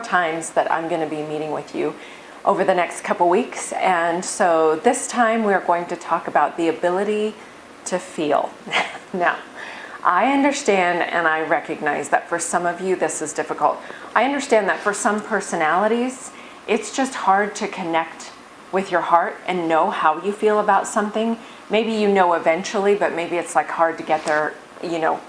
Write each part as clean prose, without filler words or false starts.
times that I'm going to be meeting with you over the next couple weeks. And so this time we're going to talk about the ability to feel. Now, I understand and I recognize that for some of you this is difficult. I understand that for some personalities, it's just hard to connect with your heart and know how you feel about something. Maybe you know eventually, but maybe it's like hard to get there,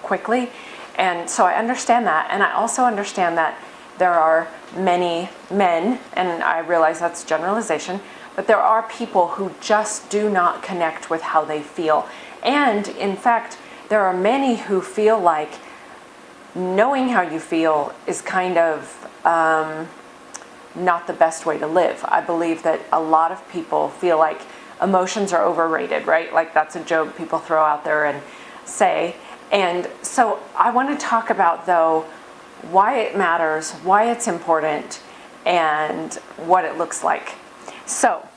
quickly. And so I understand that. And I also understand that there are many men, and I realize that's generalization, but there are people who just do not connect with how they feel. And in fact, there are many who feel like knowing how you feel is kind of not the best way to live. I believe that a lot of people feel like emotions are overrated, right? Like that's a joke people throw out there and say. And so I want to talk about, though, why it matters, why it's important, and what it looks like. So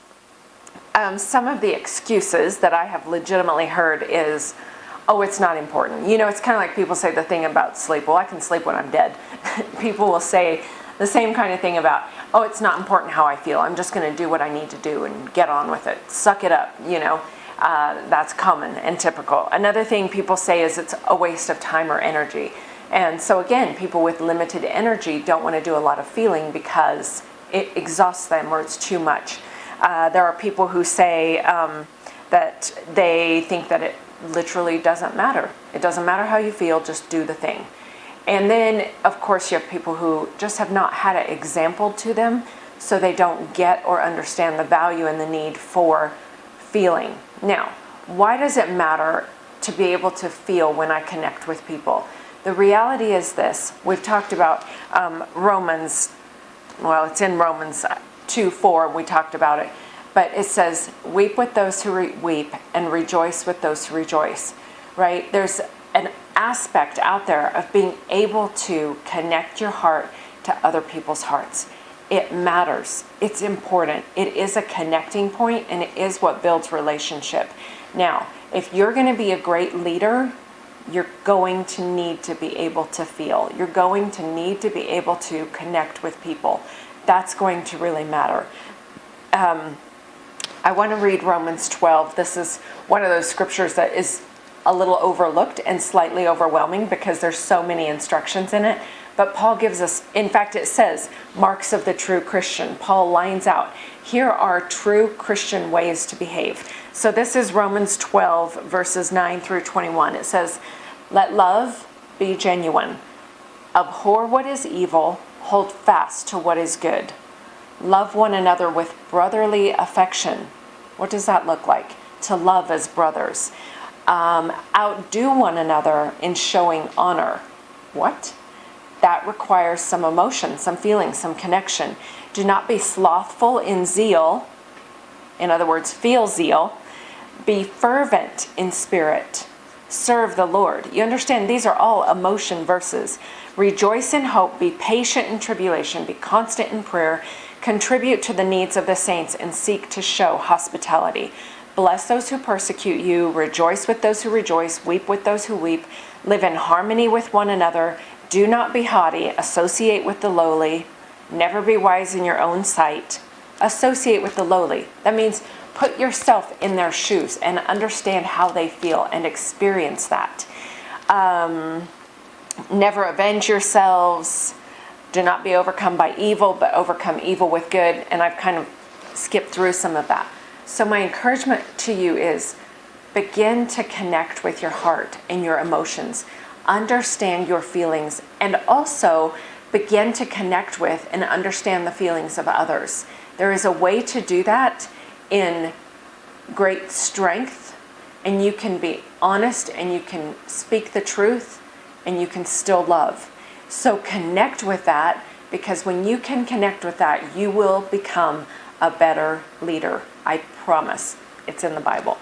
some of the excuses that I have legitimately heard is, oh, it's not important. It's kind of like people say the thing about sleep. Well, I can sleep when I'm dead. People will say the same kind of thing about, oh, it's not important how I feel. I'm just going to do what I need to do and get on with it. Suck it up, That's common and typical. Another thing people say is it's a waste of time or energy. And so again, people with limited energy don't want to do a lot of feeling because it exhausts them or it's too much. There are people who say that they think that it literally doesn't matter. It doesn't matter how you feel, just do the thing. And then, of course, you have people who just have not had it exampled to them, so they don't get or understand the value and the need for feeling. Now, why does it matter to be able to feel when I connect with people? The reality is this. We've talked about Romans, well, it's in Romans 2:4, we talked about it. But it says, weep with those who weep and rejoice with those who rejoice, right? There's an aspect out there of being able to connect your heart to other people's hearts. It matters. It's important. It is a connecting point, and it is what builds relationship. Now, if you're going to be a great leader, you're going to need to be able to feel. You're going to need to be able to connect with people. That's going to really matter. I want to read Romans 12. This is one of those scriptures that is a little overlooked and slightly overwhelming because there's so many instructions in it. But Paul gives us, in fact, it says, marks of the true Christian. Paul lines out, here are true Christian ways to behave. So this is Romans 12, verses 9 through 21. It says, let love be genuine. Abhor what is evil. Hold fast to what is good. Love one another with brotherly affection. What does that look like? To love as brothers. Outdo one another in showing honor. What? That requires some emotion, some feeling, some connection. Do not be slothful in zeal. In other words, feel zeal. Be fervent in spirit. Serve the Lord. You understand, these are all emotion verses. Rejoice in hope. Be patient in tribulation. Be constant in prayer. Contribute to the needs of the saints and seek to show hospitality. Bless those who persecute you. Rejoice with those who rejoice. Weep with those who weep. Live in harmony with one another. Do not be haughty. Associate with the lowly. Never be wise in your own sight. Associate with the lowly. That means put yourself in their shoes and understand how they feel and experience that. Never avenge yourselves. Do not be overcome by evil, but overcome evil with good. And I've kind of skipped through some of that. So my encouragement to you is begin to connect with your heart and your emotions. Understand your feelings, and also begin to connect with and understand the feelings of others. There is a way to do that in great strength, and you can be honest and you can speak the truth and you can still love. So connect with that, because when you can connect with that, you will become a better leader. I promise. It's in the Bible.